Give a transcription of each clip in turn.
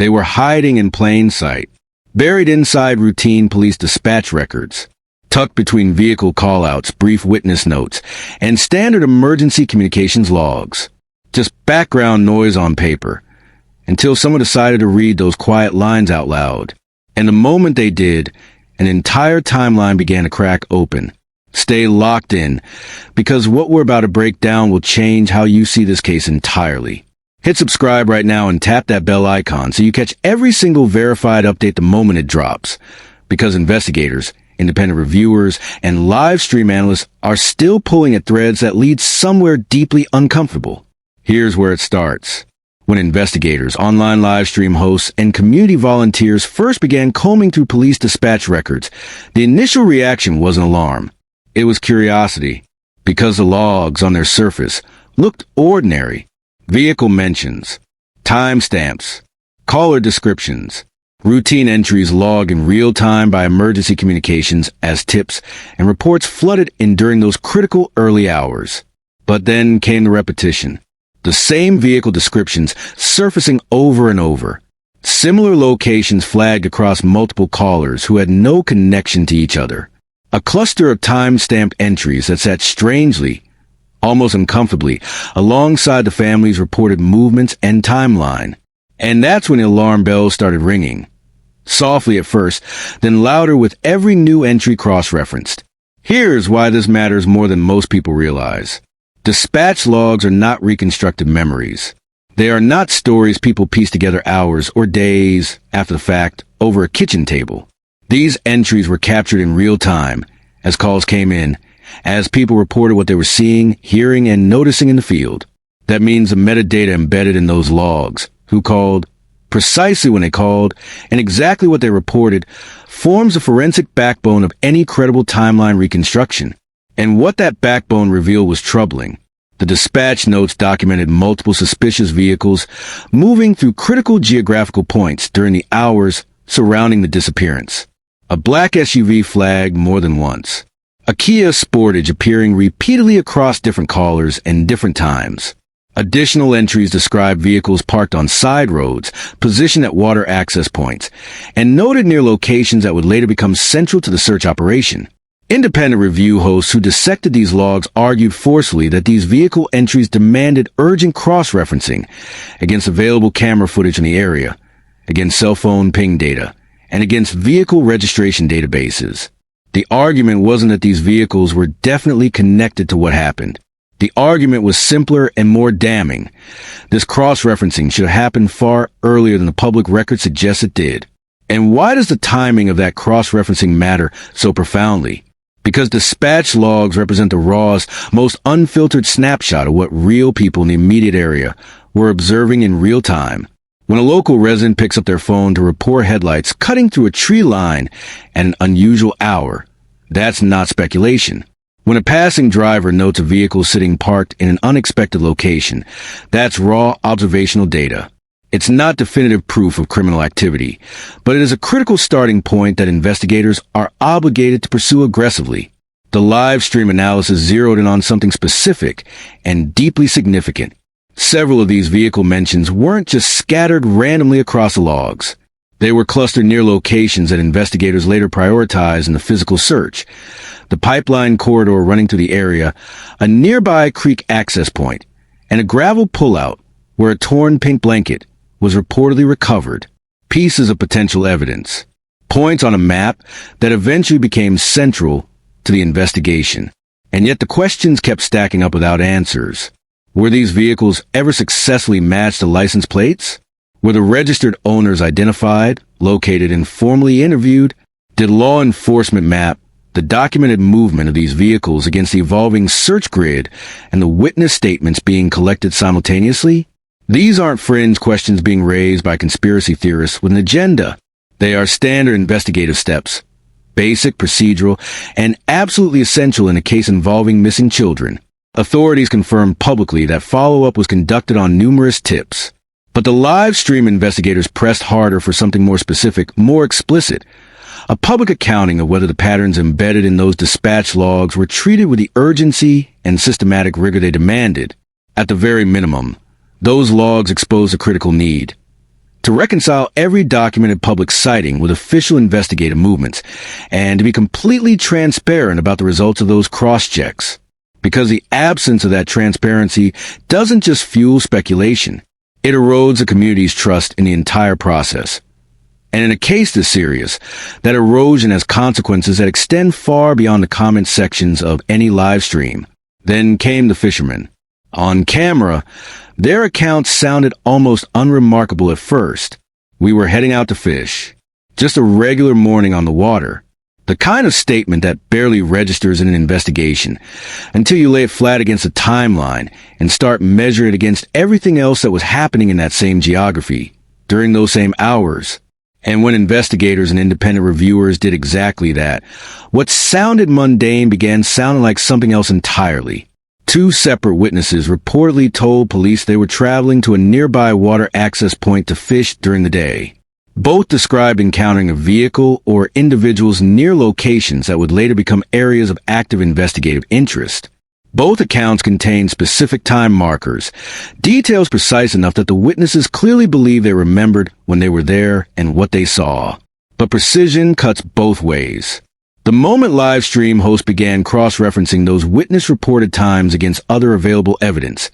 They were hiding in plain sight, buried inside routine police dispatch records, tucked between vehicle callouts, brief witness notes, and standard emergency communications logs. Just background noise on paper, until someone decided to read those quiet lines out loud. And the moment they did, an entire timeline began to crack open. Stay locked in, because what we're about to break down will change how you see this case entirely. Hit subscribe right now and tap that bell icon so you catch every single verified update the moment it drops. Because investigators, independent reviewers, and live stream analysts are still pulling at threads that lead somewhere deeply uncomfortable. Here's where it starts. When investigators, online live stream hosts, and community volunteers first began combing through police dispatch records, the initial reaction wasn't alarm. It was curiosity, because the logs on their surface looked ordinary. Vehicle mentions, timestamps, caller descriptions, routine entries logged in real time by emergency communications as tips, and reports flooded in during those critical early hours. But then came the repetition. The same vehicle descriptions surfacing over and over. Similar locations flagged across multiple callers who had no connection to each other. A cluster of time-stamped entries that sat strangely, almost uncomfortably, alongside the family's reported movements and timeline. And that's when the alarm bells started ringing. Softly at first, then louder with every new entry cross-referenced. Here's why this matters more than most people realize. Dispatch logs are not reconstructed memories. They are not stories people piece together hours or days after the fact over a kitchen table. These entries were captured in real time, as calls came in, as people reported what they were seeing, hearing, and noticing in the field. That means the metadata embedded in those logs, who called, precisely when they called, and exactly what they reported, forms the forensic backbone of any credible timeline reconstruction. And what that backbone revealed was troubling. The dispatch notes documented multiple suspicious vehicles moving through critical geographical points during the hours surrounding the disappearance. A black SUV flagged more than once. A Kia Sportage appearing repeatedly across different callers and different times. Additional entries describe vehicles parked on side roads, positioned at water access points, and noted near locations that would later become central to the search operation. Independent review hosts who dissected these logs argued forcefully that these vehicle entries demanded urgent cross-referencing against available camera footage in the area, against cell phone ping data, and against vehicle registration databases. The argument wasn't that these vehicles were definitely connected to what happened. The argument was simpler and more damning. This cross-referencing should have happened far earlier than the public record suggests it did. And why does the timing of that cross-referencing matter so profoundly? Because dispatch logs represent the rawest, most unfiltered snapshot of what real people in the immediate area were observing in real time. When a local resident picks up their phone to report headlights cutting through a tree line at an unusual hour, that's not speculation. When a passing driver notes a vehicle sitting parked in an unexpected location, that's raw observational data. It's not definitive proof of criminal activity, but it is a critical starting point that investigators are obligated to pursue aggressively. The live stream analysis zeroed in on something specific and deeply significant. Several of these vehicle mentions weren't just scattered randomly across the logs. They were clustered near locations that investigators later prioritized in the physical search. The pipeline corridor running through the area, a nearby creek access point, and a gravel pullout where a torn pink blanket was reportedly recovered. Pieces of potential evidence. Points on a map that eventually became central to the investigation. And yet the questions kept stacking up without answers. Were these vehicles ever successfully matched to license plates? Were the registered owners identified, located, and formally interviewed? Did law enforcement map the documented movement of these vehicles against the evolving search grid and the witness statements being collected simultaneously? These aren't fringe questions being raised by conspiracy theorists with an agenda. They are standard investigative steps, basic, procedural, and absolutely essential in a case involving missing children. Authorities confirmed publicly that follow-up was conducted on numerous tips. But the live stream investigators pressed harder for something more specific, more explicit. A public accounting of whether the patterns embedded in those dispatch logs were treated with the urgency and systematic rigor they demanded. At the very minimum, those logs exposed a critical need. to reconcile every documented public sighting with official investigative movements, and to be completely transparent about the results of those cross-checks. Because the absence of that transparency doesn't just fuel speculation, it erodes the community's trust in the entire process. And in a case this serious, that erosion has consequences that extend far beyond the comment sections of any live stream. Then came the fishermen. On camera, their accounts sounded almost unremarkable at first. We were heading out to fish. Just a regular morning on the water. The kind of statement that barely registers in an investigation until you lay it flat against a timeline and start measuring it against everything else that was happening in that same geography during those same hours. And when investigators and independent reviewers did exactly that, what sounded mundane began sounding like something else entirely. Two separate witnesses reportedly told police they were traveling to a nearby water access point to fish during the day. Both described encountering a vehicle or individuals near locations that would later become areas of active investigative interest. Both accounts contained specific time markers, details precise enough that the witnesses clearly believed they remembered when they were there and what they saw. But precision cuts both ways. The moment live stream host began cross-referencing those witness-reported times against other available evidence,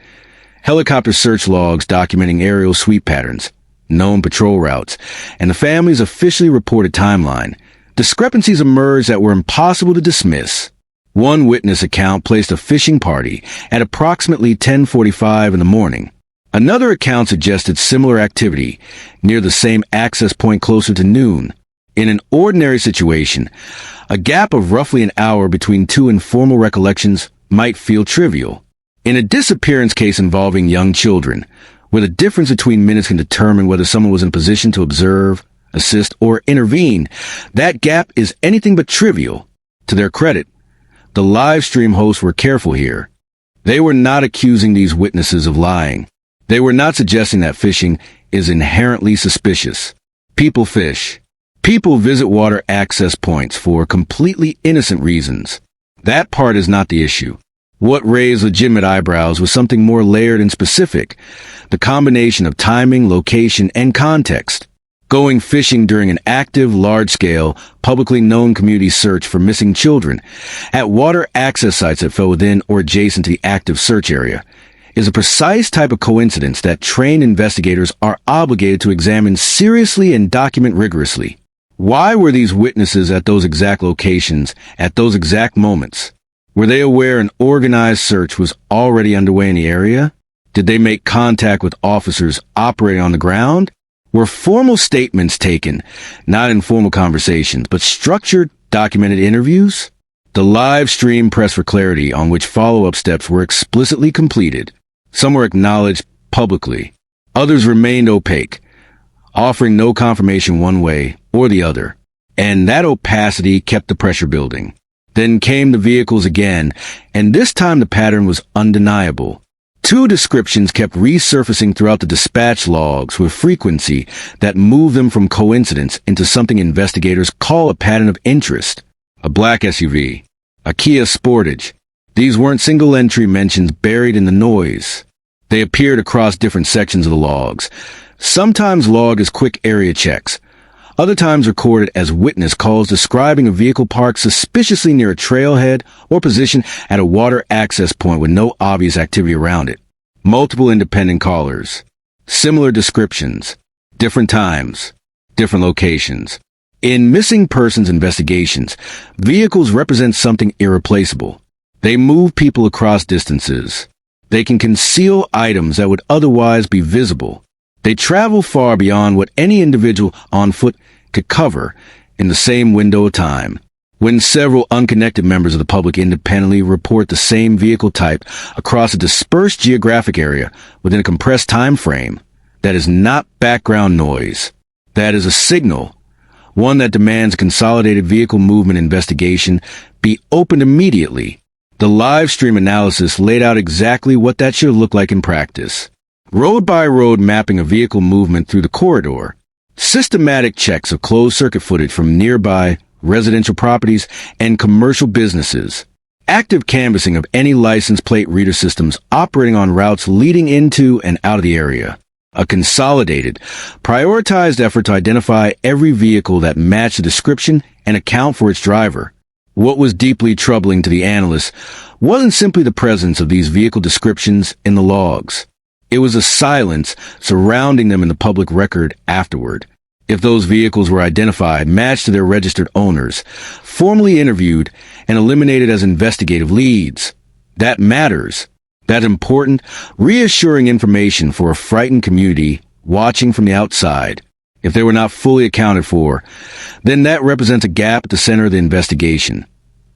helicopter search logs documenting aerial sweep patterns, known patrol routes, and the family's officially reported timeline, discrepancies emerged that were impossible to dismiss. One witness account placed a fishing party at approximately 10:45 in the morning. Another account suggested similar activity near the same access point closer to noon. In an ordinary situation, a gap of roughly an hour between two informal recollections might feel trivial. In a disappearance case involving young children, where the difference between minutes can determine whether someone was in position to observe, assist, or intervene, that gap is anything but trivial. To their credit, the live stream hosts were careful here. They were not accusing these witnesses of lying. They were not suggesting that fishing is inherently suspicious. People fish. People visit water access points for completely innocent reasons. That part is not the issue. What raised legitimate eyebrows was something more layered and specific, the combination of timing, location, and context. Going fishing during an active, large-scale, publicly known community search for missing children at water access sites that fell within or adjacent to the active search area is a precise type of coincidence that trained investigators are obligated to examine seriously and document rigorously. Why were these witnesses at those exact locations at those exact moments? Were they aware an organized search was already underway in the area? Did they make contact with officers operating on the ground? Were formal statements taken, not informal conversations, but structured, documented interviews? The live stream pressed for clarity on which follow-up steps were explicitly completed. Some were acknowledged publicly. Others remained opaque, offering no confirmation one way or the other. And that opacity kept the pressure building. Then came the vehicles again, and this time the pattern was undeniable. Two descriptions kept resurfacing throughout the dispatch logs with frequency that moved them from coincidence into something investigators call a pattern of interest. A black SUV, a Kia Sportage. These weren't single-entry mentions buried in the noise. They appeared across different sections of the logs, sometimes logged as quick area checks, other times recorded as witness calls describing a vehicle parked suspiciously near a trailhead or position at a water access point with no obvious activity around it. Multiple independent callers. Similar descriptions. Different times. Different locations. In missing persons investigations, vehicles represent something irreplaceable. They move people across distances. They can conceal items that would otherwise be visible. They travel far beyond what any individual on foot could cover in the same window of time. When several unconnected members of the public independently report the same vehicle type across a dispersed geographic area within a compressed time frame, that is not background noise. That is a signal, one that demands a consolidated vehicle movement investigation be opened immediately. The live stream analysis laid out exactly what that should look like in practice. Road-by-road mapping of vehicle movement through the corridor, systematic checks of closed-circuit footage from nearby residential properties and commercial businesses, active canvassing of any license plate reader systems operating on routes leading into and out of the area. A consolidated, prioritized effort to identify every vehicle that matched the description and account for its driver. What was deeply troubling to the analysts wasn't simply the presence of these vehicle descriptions in the logs. It was a silence surrounding them in the public record afterward. If those vehicles were identified, matched to their registered owners, formally interviewed, and eliminated as investigative leads, that matters. That's important, reassuring information for a frightened community watching from the outside. If they were not fully accounted for, then that represents a gap at the center of the investigation,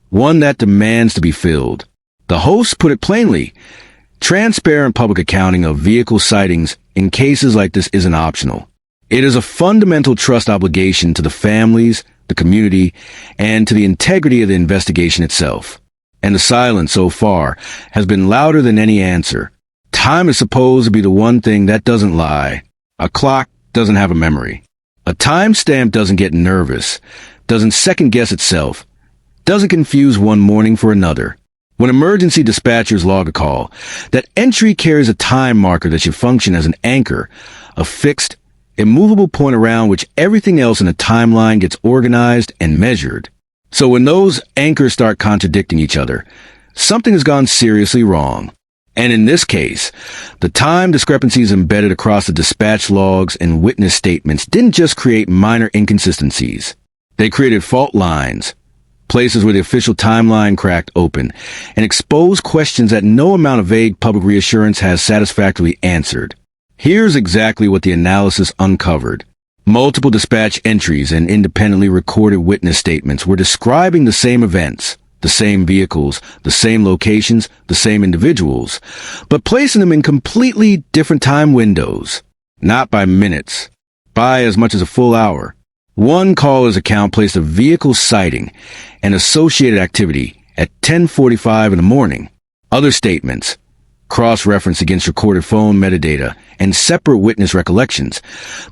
one that demands to be filled. The hosts put it plainly: transparent public accounting of vehicle sightings in cases like this isn't optional. It is a fundamental trust obligation to the families, the community, and to the integrity of the investigation itself. And the silence so far has been louder than any answer. Time is supposed to be the one thing that doesn't lie. A clock doesn't have a memory. A timestamp doesn't get nervous, doesn't second-guess itself, doesn't confuse one morning for another. When emergency dispatchers log a call, that entry carries a time marker that should function as an anchor, a fixed, immovable point around which everything else in a timeline gets organized and measured. So when those anchors start contradicting each other, something has gone seriously wrong. And in this case, the time discrepancies embedded across the dispatch logs and witness statements didn't just create minor inconsistencies. They created fault lines, places where the official timeline cracked open, and exposed questions that no amount of vague public reassurance has satisfactorily answered. Here's exactly what the analysis uncovered. Multiple dispatch entries and independently recorded witness statements were describing the same events, the same vehicles, the same locations, the same individuals, but placing them in completely different time windows. Not by minutes, by as much as a full hour. One caller's account placed a vehicle sighting and associated activity at 10:45 in the morning. Other statements, cross-referenced against recorded phone metadata and separate witness recollections,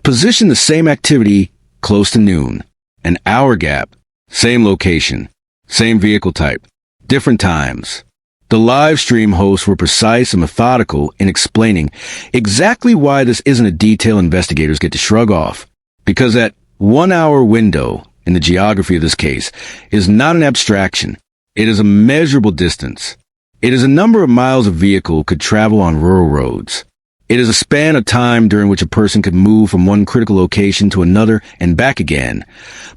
position the same activity close to noon. An hour gap, same location, same vehicle type, different times. The live stream hosts were precise and methodical in explaining exactly why this isn't a detail investigators get to shrug off. Because that 1 hour window in the geography of this case is not an abstraction. It is a measurable distance. It is a number of miles a vehicle could travel on rural roads. It is a span of time during which a person could move from one critical location to another and back again,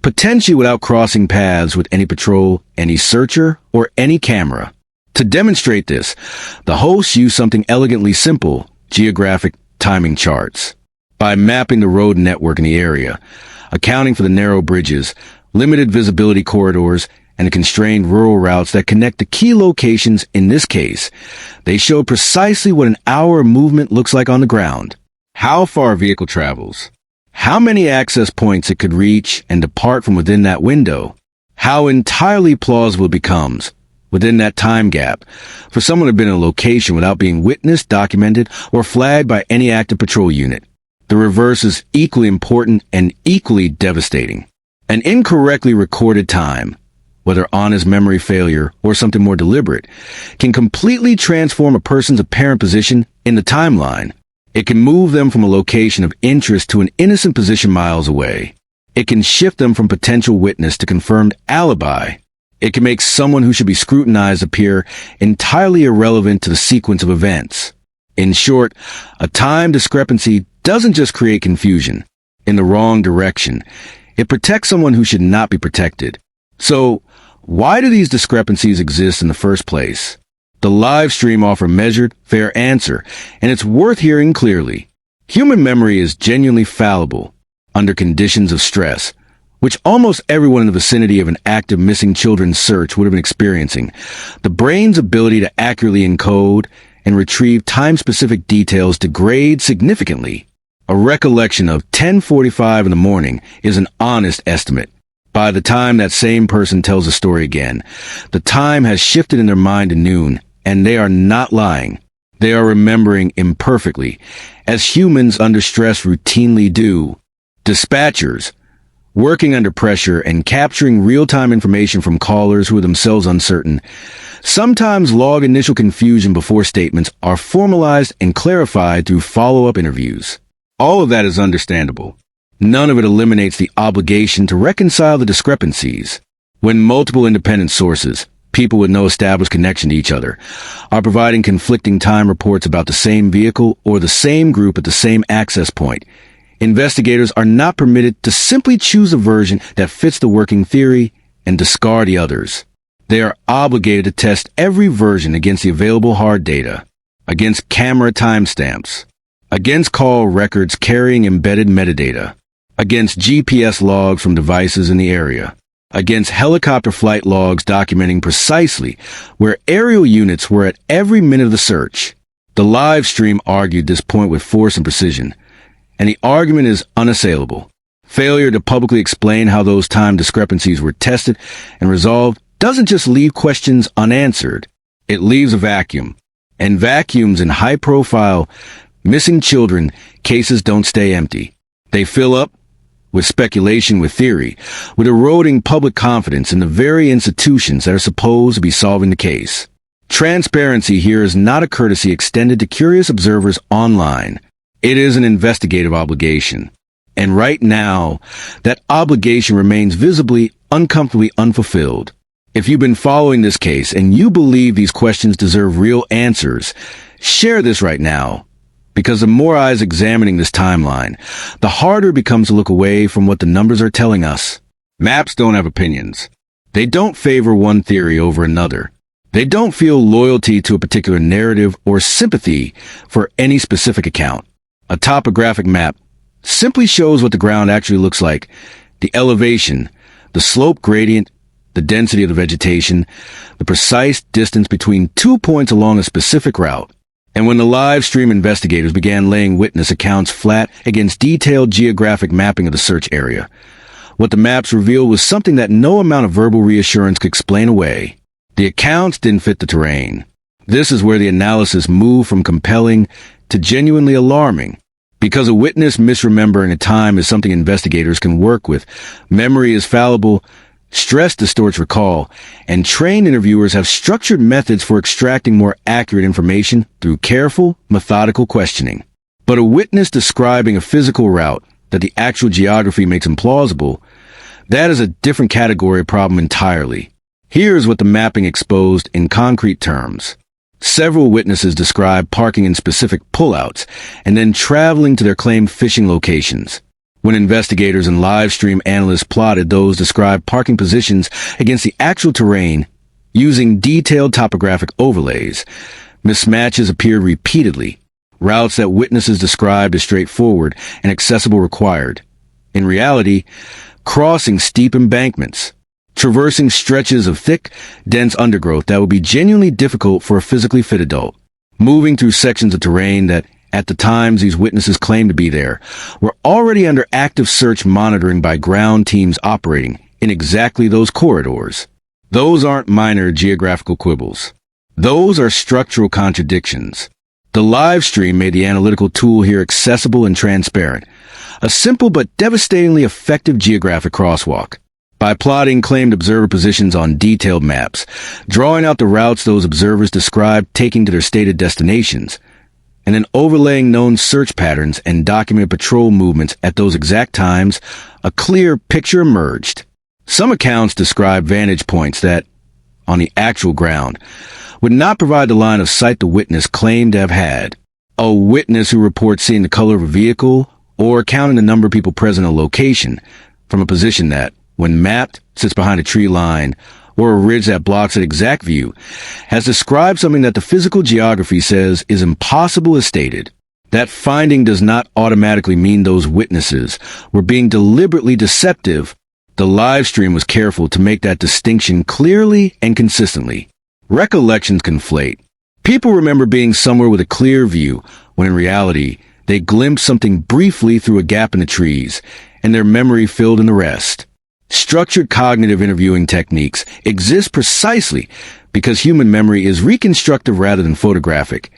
potentially without crossing paths with any patrol, any searcher, or any camera. To demonstrate this, the hosts use something elegantly simple: geographic timing charts. By mapping the road network in the area, accounting for the narrow bridges, limited visibility corridors, and the constrained rural routes that connect the key locations in this case, they show precisely what an hour of movement looks like on the ground. How far a vehicle travels, how many access points it could reach and depart from within that window, how entirely plausible it becomes, within that time gap, for someone to have been in a location without being witnessed, documented, or flagged by any active patrol unit. The reverse is equally important and equally devastating. An incorrectly recorded time, whether honest memory failure or something more deliberate, can completely transform a person's apparent position in the timeline. It can move them from a location of interest to an innocent position miles away. It can shift them from potential witness to confirmed alibi. It can make someone who should be scrutinized appear entirely irrelevant to the sequence of events. In short, a time discrepancy doesn't just create confusion in the wrong direction. It protects someone who should not be protected. So, why do these discrepancies exist in the first place? The live stream offers a measured, fair answer, and it's worth hearing clearly. Human memory is genuinely fallible under conditions of stress, which almost everyone in the vicinity of an active missing children search would have been experiencing. The brain's ability to accurately encode and retrieve time-specific details degrades significantly. A recollection of 10:45 in the morning is an honest estimate. By the time that same person tells the story again, the time has shifted in their mind to noon, and they are not lying. They are remembering imperfectly, as humans under stress routinely do. Dispatchers, working under pressure and capturing real-time information from callers who are themselves uncertain, sometimes log initial confusion before statements are formalized and clarified through follow-up interviews. All of that is understandable. None of it eliminates the obligation to reconcile the discrepancies. When multiple independent sources, people with no established connection to each other, are providing conflicting time reports about the same vehicle or the same group at the same access point, investigators are not permitted to simply choose a version that fits the working theory and discard the others. They are obligated to test every version against the available hard data, against camera timestamps, against call records carrying embedded metadata, against GPS logs from devices in the area, against helicopter flight logs documenting precisely where aerial units were at every minute of the search. The live stream argued this point with force and precision, and the argument is unassailable. Failure to publicly explain how those time discrepancies were tested and resolved doesn't just leave questions unanswered, it leaves a vacuum. And vacuums in high-profile, missing children cases don't stay empty. They fill up with speculation, with theory, with eroding public confidence in the very institutions that are supposed to be solving the case. Transparency here is not a courtesy extended to curious observers online. It is an investigative obligation. And right now, that obligation remains visibly, uncomfortably unfulfilled. If you've been following this case and you believe these questions deserve real answers, share this right now. Because the more eyes examining this timeline, the harder it becomes to look away from what the numbers are telling us. Maps don't have opinions. They don't favor one theory over another. They don't feel loyalty to a particular narrative or sympathy for any specific account. A topographic map simply shows what the ground actually looks like, the elevation, the slope gradient, the density of the vegetation, the precise distance between 2 points along a specific route. And when the live stream investigators began laying witness accounts flat against detailed geographic mapping of the search area, what the maps revealed was something that no amount of verbal reassurance could explain away. The accounts didn't fit the terrain. This is where the analysis moved from compelling to genuinely alarming. Because a witness misremembering a time is something investigators can work with, memory is fallible, stress distorts recall, and trained interviewers have structured methods for extracting more accurate information through careful, methodical questioning. But a witness describing a physical route that the actual geography makes implausible, that is a different category of problem entirely. Here's what the mapping exposed in concrete terms. Several witnesses described parking in specific pullouts and then traveling to their claimed fishing locations. When investigators and live stream analysts plotted those described parking positions against the actual terrain using detailed topographic overlays, mismatches appeared repeatedly. Routes that witnesses described as straightforward and accessible required, in reality, crossing steep embankments, traversing stretches of thick, dense undergrowth that would be genuinely difficult for a physically fit adult, moving through sections of terrain that, at the times these witnesses claimed to be there, were already under active search monitoring by ground teams operating in exactly those corridors. Those aren't minor geographical quibbles. Those are structural contradictions. The live stream made the analytical tool here accessible and transparent, a simple but devastatingly effective geographic crosswalk. By plotting claimed observer positions on detailed maps, drawing out the routes those observers described taking to their stated destinations, and then overlaying known search patterns and documented patrol movements at those exact times, a clear picture emerged. Some accounts describe vantage points that, on the actual ground, would not provide the line of sight the witness claimed to have had. A witness who reports seeing the color of a vehicle or counting the number of people present in a location from a position that, when mapped, sits behind a tree line or a ridge that blocks an exact view, has described something that the physical geography says is impossible as stated. That finding does not automatically mean those witnesses were being deliberately deceptive. The live stream was careful to make that distinction clearly and consistently. Recollections conflate. People remember being somewhere with a clear view, when in reality, they glimpsed something briefly through a gap in the trees, and their memory filled in the rest. Structured cognitive interviewing techniques exist precisely because human memory is reconstructive rather than photographic,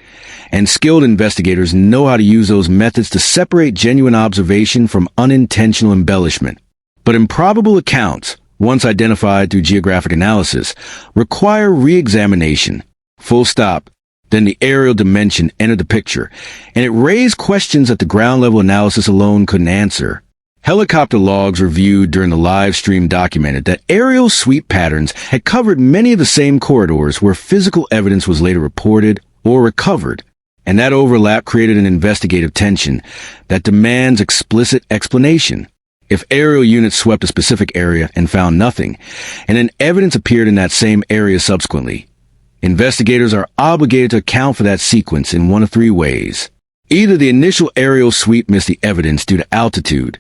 and skilled investigators know how to use those methods to separate genuine observation from unintentional embellishment. But improbable accounts, once identified through geographic analysis, require re-examination. Full stop. Then the aerial dimension entered the picture, and it raised questions that the ground-level analysis alone couldn't answer. Helicopter logs reviewed during the live stream documented that aerial sweep patterns had covered many of the same corridors where physical evidence was later reported or recovered, and that overlap created an investigative tension that demands explicit explanation. If aerial units swept a specific area and found nothing, and then evidence appeared in that same area subsequently, investigators are obligated to account for that sequence in one of three ways. Either the initial aerial sweep missed the evidence due to altitude,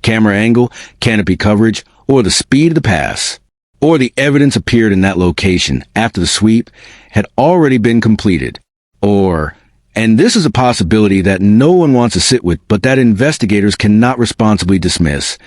camera angle, canopy coverage, or the speed of the pass, or the evidence appeared in that location after the sweep had already been completed, or, and this is a possibility that no one wants to sit with but that investigators cannot responsibly dismiss,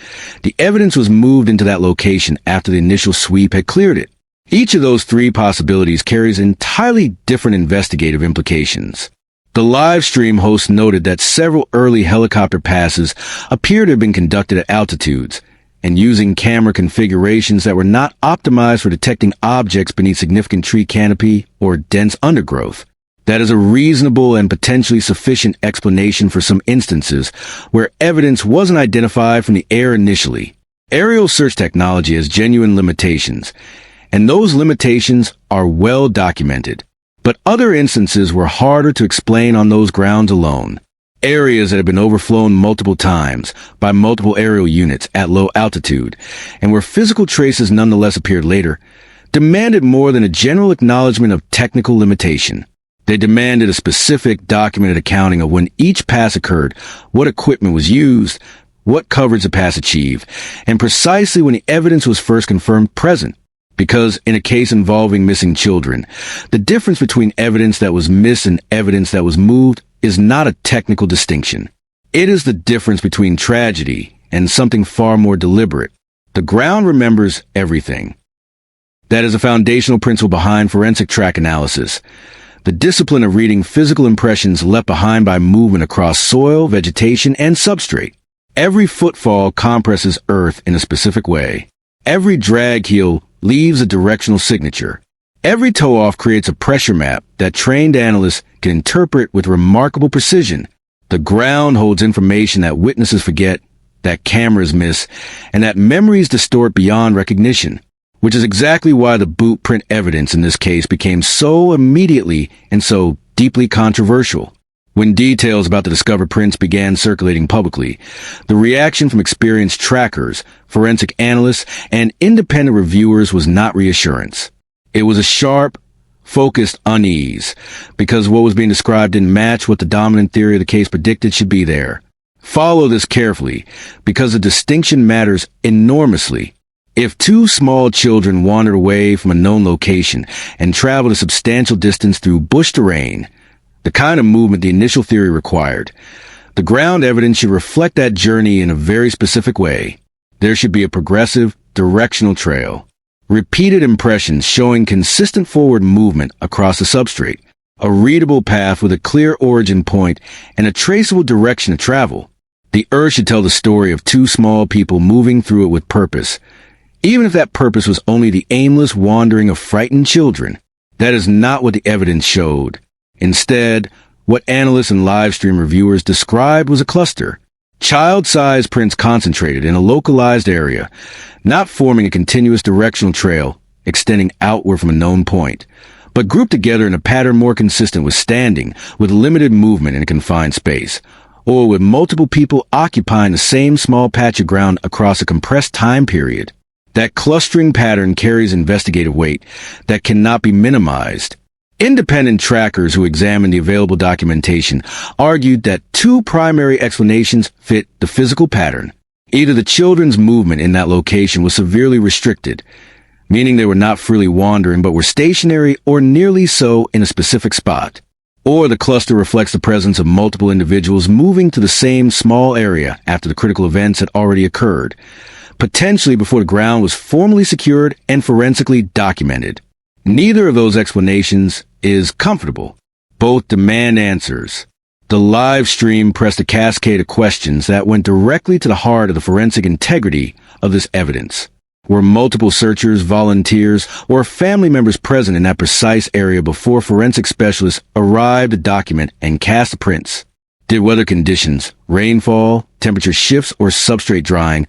the evidence was moved into that location after the initial sweep had cleared it. Each of those three possibilities carries entirely different investigative implications. The live stream host noted that several early helicopter passes appear to have been conducted at altitudes and using camera configurations that were not optimized for detecting objects beneath significant tree canopy or dense undergrowth. That is a reasonable and potentially sufficient explanation for some instances where evidence wasn't identified from the air initially. Aerial search technology has genuine limitations, and those limitations are well documented. But other instances were harder to explain on those grounds alone. Areas that have been overflown multiple times by multiple aerial units at low altitude, and where physical traces nonetheless appeared later, demanded more than a general acknowledgement of technical limitation. They demanded a specific documented accounting of when each pass occurred, what equipment was used, what coverage the pass achieved, and precisely when the evidence was first confirmed present. Because in a case involving missing children, the difference between evidence that was missed and evidence that was moved is not a technical distinction. It is the difference between tragedy and something far more deliberate. The ground remembers everything. That is a foundational principle behind forensic track analysis. The discipline of reading physical impressions left behind by movement across soil, vegetation, and substrate. Every footfall compresses earth in a specific way. Every drag heel leaves a directional signature. Every toe-off creates a pressure map that trained analysts can interpret with remarkable precision. The ground holds information that witnesses forget, that cameras miss, and that memories distort beyond recognition, which is exactly why the boot print evidence in this case became so immediately and so deeply controversial. When details about the discovered prints began circulating publicly, the reaction from experienced trackers, forensic analysts, and independent reviewers was not reassurance. It was a sharp, focused unease, because what was being described didn't match what the dominant theory of the case predicted should be there. Follow this carefully, because the distinction matters enormously. If two small children wandered away from a known location and traveled a substantial distance through bush terrain, the kind of movement the initial theory required, the ground evidence should reflect that journey in a very specific way. There should be a progressive, directional trail. Repeated impressions showing consistent forward movement across the substrate. A readable path with a clear origin point and a traceable direction of travel. The earth should tell the story of two small people moving through it with purpose, even if that purpose was only the aimless wandering of frightened children. That is not what the evidence showed. Instead, what analysts and live stream reviewers described was a cluster. Child-sized prints concentrated in a localized area, not forming a continuous directional trail extending outward from a known point, but grouped together in a pattern more consistent with standing, with limited movement in a confined space, or with multiple people occupying the same small patch of ground across a compressed time period. That clustering pattern carries investigative weight that cannot be minimized. Independent trackers who examined the available documentation argued that two primary explanations fit the physical pattern. Either the children's movement in that location was severely restricted, meaning they were not freely wandering but were stationary or nearly so in a specific spot, or the cluster reflects the presence of multiple individuals moving to the same small area after the critical events had already occurred, potentially before the ground was formally secured and forensically documented. Neither of those explanations is comfortable. Both demand answers. The live stream pressed a cascade of questions that went directly to the heart of the forensic integrity of this evidence. Were multiple searchers, volunteers, or family members present in that precise area before forensic specialists arrived to document and cast the prints? Did weather conditions, rainfall, temperature shifts, or substrate drying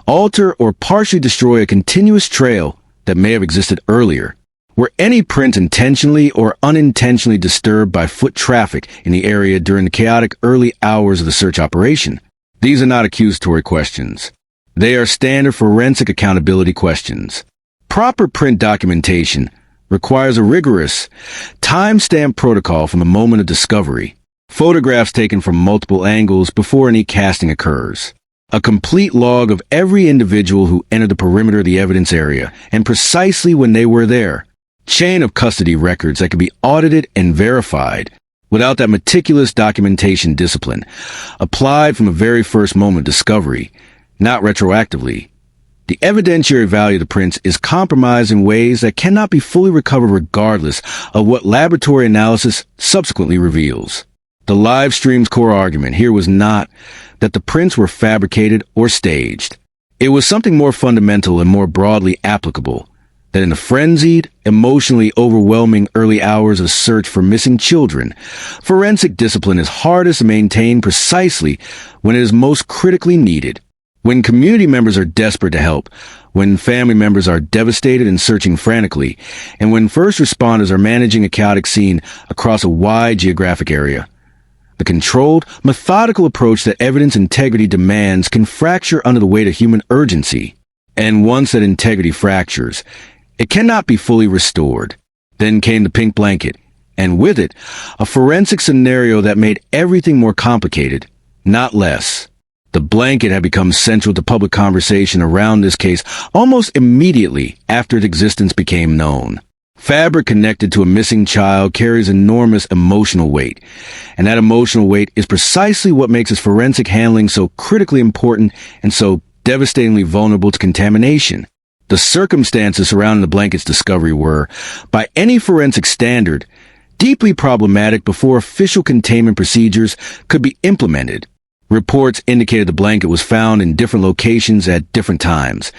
alter or partially destroy a continuous trail that may have existed earlier? Were any prints intentionally or unintentionally disturbed by foot traffic in the area during the chaotic early hours of the search operation? These are not accusatory questions. They are standard forensic accountability questions. Proper print documentation requires a rigorous, time-stamped protocol from the moment of discovery, photographs taken from multiple angles before any casting occurs, a complete log of every individual who entered the perimeter of the evidence area and precisely when they were there, chain of custody records that can be audited and verified. Without that meticulous documentation discipline, applied from the very first moment of discovery, not retroactively, the evidentiary value of the prints is compromised in ways that cannot be fully recovered regardless of what laboratory analysis subsequently reveals. The live stream's core argument here was not that the prints were fabricated or staged. It was something more fundamental and more broadly applicable, that in the frenzied, emotionally overwhelming early hours of search for missing children, forensic discipline is hardest to maintain precisely when it is most critically needed. When community members are desperate to help, when family members are devastated and searching frantically, and when first responders are managing a chaotic scene across a wide geographic area. The controlled, methodical approach that evidence integrity demands can fracture under the weight of human urgency. And once that integrity fractures, it cannot be fully restored. Then came the pink blanket, and with it, a forensic scenario that made everything more complicated, not less. The blanket had become central to public conversation around this case almost immediately after its existence became known. Fabric connected to a missing child carries enormous emotional weight, and that emotional weight is precisely what makes its forensic handling so critically important and so devastatingly vulnerable to contamination. The circumstances surrounding the blanket's discovery were, by any forensic standard, deeply problematic before official containment procedures could be implemented. Reports indicated the blanket was found in different locations at different times,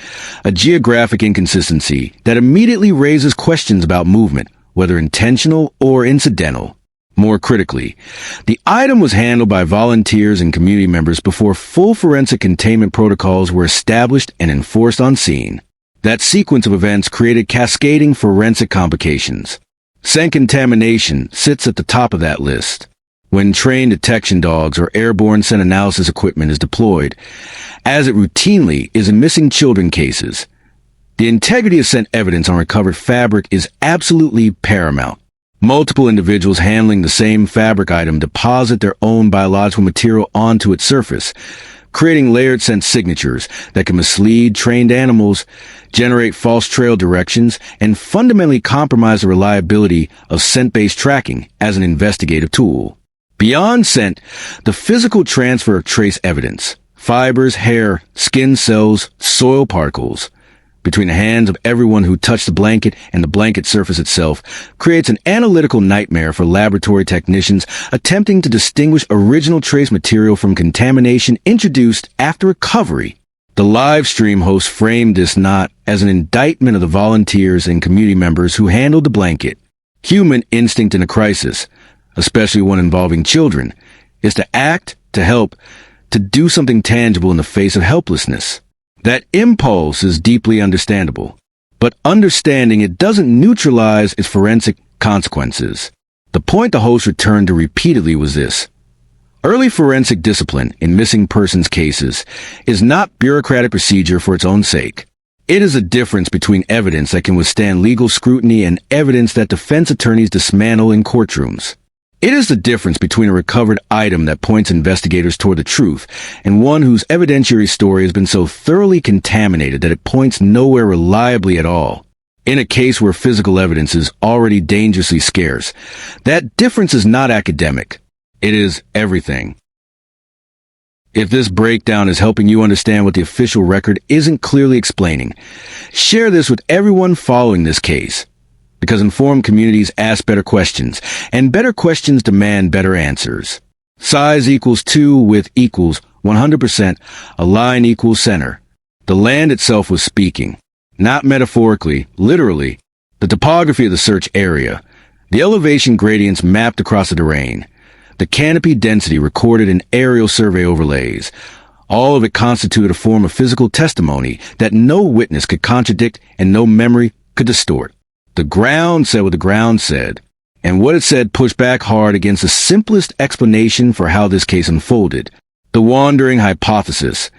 a geographic inconsistency that immediately raises questions about movement, whether intentional or incidental. More critically, the item was handled by volunteers and community members before full forensic containment protocols were established and enforced on scene. That sequence of events created cascading forensic complications. Scent contamination sits at the top of that list. When trained detection dogs or airborne scent analysis equipment is deployed, as it routinely is in missing children cases, the integrity of scent evidence on recovered fabric is absolutely paramount. Multiple individuals handling the same fabric item deposit their own biological material onto its surface, creating layered scent signatures that can mislead trained animals, generate false trail directions, and fundamentally compromise the reliability of scent-based tracking as an investigative tool. Beyond scent, the physical transfer of trace evidence, fibers, hair, skin cells, soil particles, between the hands of everyone who touched the blanket and the blanket surface itself, creates an analytical nightmare for laboratory technicians attempting to distinguish original trace material from contamination introduced after recovery. The live stream host framed this not as an indictment of the volunteers and community members who handled the blanket. Human instinct in a crisis, especially one involving children, is to act, to help, to do something tangible in the face of helplessness. That impulse is deeply understandable, but understanding it doesn't neutralize its forensic consequences. The point the host returned to repeatedly was this. Early forensic discipline in missing persons cases is not bureaucratic procedure for its own sake. It is a difference between evidence that can withstand legal scrutiny and evidence that defense attorneys dismantle in courtrooms. It is the difference between a recovered item that points investigators toward the truth and one whose evidentiary story has been so thoroughly contaminated that it points nowhere reliably at all. In a case where physical evidence is already dangerously scarce, that difference is not academic. It is everything. If this breakdown is helping you understand what the official record isn't clearly explaining, share this with everyone following this case. Because informed communities ask better questions, and better questions demand better answers. Size equals 2 width equals 100%, a line equals center. The land itself was speaking. Not metaphorically, literally. The topography of the search area, the elevation gradients mapped across the terrain, the canopy density recorded in aerial survey overlays, all of it constituted a form of physical testimony that no witness could contradict and no memory could distort. The ground said what the ground said, and what it said pushed back hard against the simplest explanation for how this case unfolded: the wandering hypothesis,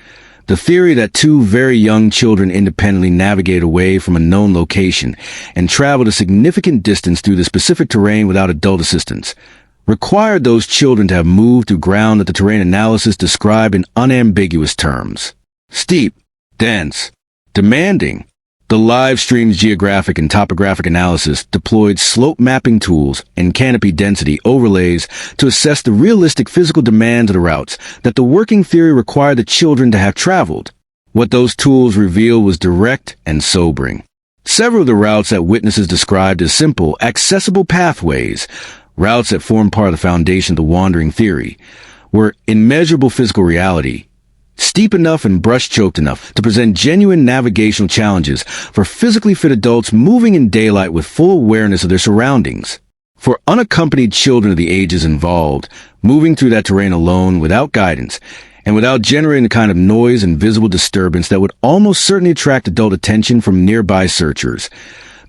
the theory that two very young children independently navigated away from a known location and traveled a significant distance through the specific terrain without adult assistance, required those children to have moved through ground that the terrain analysis described in unambiguous terms. Steep, dense, demanding. The live stream's geographic and topographic analysis deployed slope mapping tools and canopy density overlays to assess the realistic physical demands of the routes that the working theory required the children to have traveled. What those tools revealed was direct and sobering. Several of the routes that witnesses described as simple, accessible pathways, routes that formed part of the foundation of the wandering theory, were in measurable physical reality, steep enough and brush-choked enough to present genuine navigational challenges for physically fit adults moving in daylight with full awareness of their surroundings. For unaccompanied children of the ages involved, moving through that terrain alone without guidance and without generating the kind of noise and visible disturbance that would almost certainly attract adult attention from nearby searchers,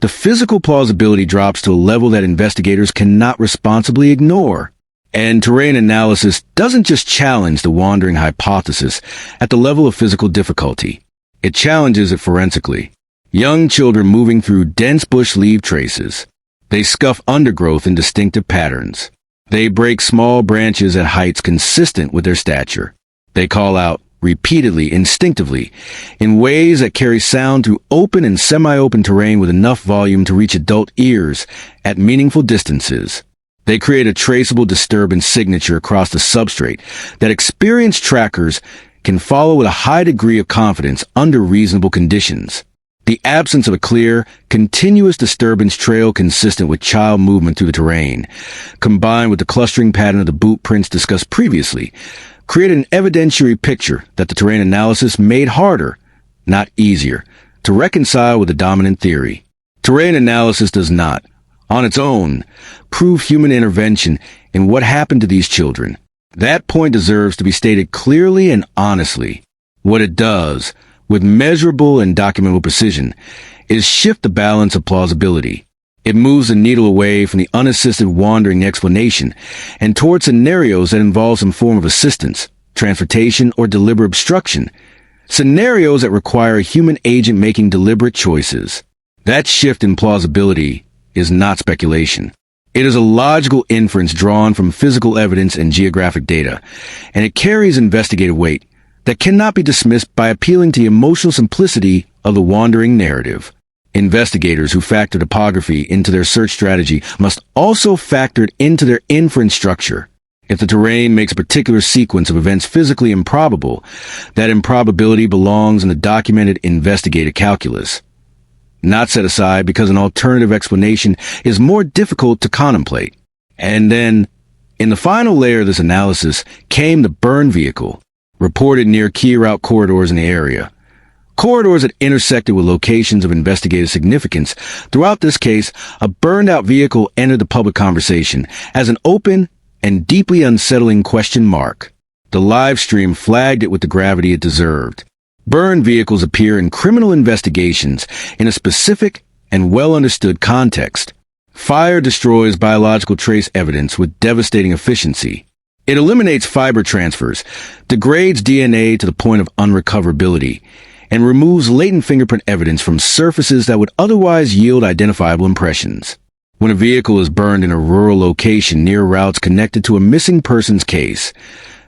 the physical plausibility drops to a level that investigators cannot responsibly ignore. And terrain analysis doesn't just challenge the wandering hypothesis at the level of physical difficulty. It challenges it forensically. Young children moving through dense bush leave traces. They scuff undergrowth in distinctive patterns. They break small branches at heights consistent with their stature. They call out repeatedly, instinctively, in ways that carry sound through open and semi-open terrain with enough volume to reach adult ears at meaningful distances. They create a traceable disturbance signature across the substrate that experienced trackers can follow with a high degree of confidence under reasonable conditions. The absence of a clear, continuous disturbance trail consistent with child movement through the terrain, combined with the clustering pattern of the boot prints discussed previously, created an evidentiary picture that the terrain analysis made harder, not easier, to reconcile with the dominant theory. Terrain analysis does not, on its own, prove human intervention in what happened to these children. That point deserves to be stated clearly and honestly. What it does, with measurable and documentable precision, is shift the balance of plausibility. It moves the needle away from the unassisted wandering explanation and toward scenarios that involve some form of assistance, transportation, or deliberate obstruction. Scenarios that require a human agent making deliberate choices. That shift in plausibility is not speculation. It is a logical inference drawn from physical evidence and geographic data, and it carries investigative weight that cannot be dismissed by appealing to the emotional simplicity of the wandering narrative. Investigators who factor topography into their search strategy must also factor it into their inference structure. If the terrain makes a particular sequence of events physically improbable, that improbability belongs in the documented investigative calculus, not set aside because an alternative explanation is more difficult to contemplate. And then, in the final layer of this analysis, came the burn vehicle, reported near key route corridors in the area. Corridors that intersected with locations of investigative significance. Throughout this case, a burned-out vehicle entered the public conversation as an open and deeply unsettling question mark. The live stream flagged it with the gravity it deserved. Burn vehicles appear in criminal investigations in a specific and well-understood context. Fire destroys biological trace evidence with devastating efficiency. It eliminates fiber transfers, degrades DNA to the point of unrecoverability, and removes latent fingerprint evidence from surfaces that would otherwise yield identifiable impressions. When a vehicle is burned in a rural location near routes connected to a missing persons case,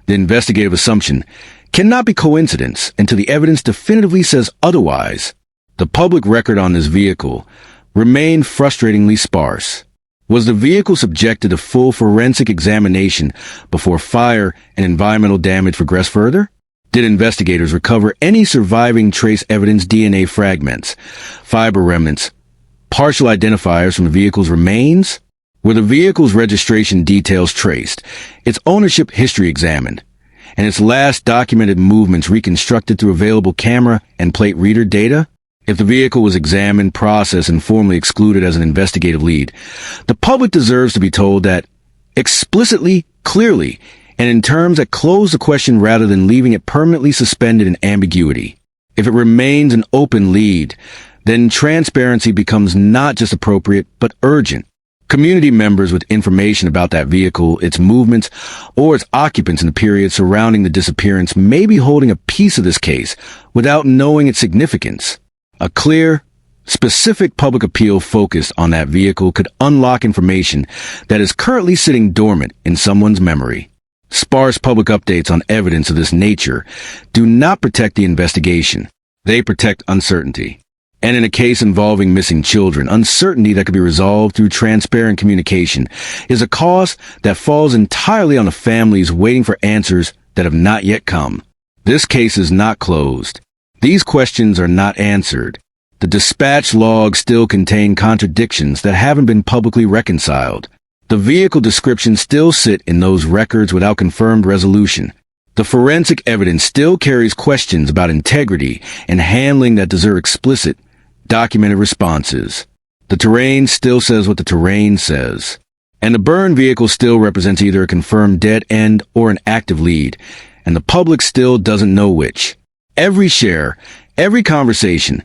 the investigative assumption cannot be coincidence until the evidence definitively says otherwise. The public record on this vehicle remained frustratingly sparse. Was the vehicle subjected to full forensic examination before fire and environmental damage progressed further? Did investigators recover any surviving trace evidence, DNA fragments, fiber remnants, partial identifiers from the vehicle's remains? Were the vehicle's registration details traced, its ownership history examined, and its last documented movements reconstructed through available camera and plate reader data? If the vehicle was examined, processed, and formally excluded as an investigative lead, the public deserves to be told that explicitly, clearly, and in terms that close the question rather than leaving it permanently suspended in ambiguity. If it remains an open lead, then transparency becomes not just appropriate, but urgent. Community members with information about that vehicle, its movements, or its occupants in the period surrounding the disappearance may be holding a piece of this case without knowing its significance. A clear, specific public appeal focused on that vehicle could unlock information that is currently sitting dormant in someone's memory. Sparse public updates on evidence of this nature do not protect the investigation. They protect uncertainty. And in a case involving missing children, uncertainty that could be resolved through transparent communication is a cost that falls entirely on the families waiting for answers that have not yet come. This case is not closed. These questions are not answered. The dispatch logs still contain contradictions that haven't been publicly reconciled. The vehicle descriptions still sit in those records without confirmed resolution. The forensic evidence still carries questions about integrity and handling that deserve explicit, documented responses. The terrain still says what the terrain says. And the burned vehicle still represents either a confirmed dead end or an active lead, and the public still doesn't know which. Every share, every conversation,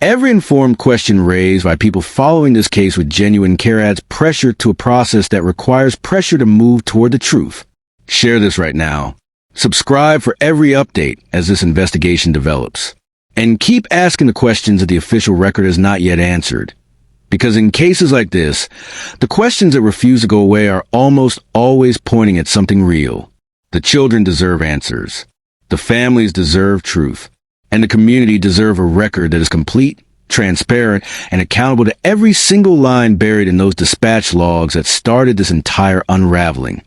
every informed question raised by people following this case with genuine care adds pressure to a process that requires pressure to move toward the truth. Share this right now. Subscribe for every update as this investigation develops. And keep asking the questions that the official record has not yet answered. Because in cases like this, the questions that refuse to go away are almost always pointing at something real. The children deserve answers. The families deserve truth. And the community deserve a record that is complete, transparent, and accountable to every single line buried in those dispatch logs that started this entire unraveling.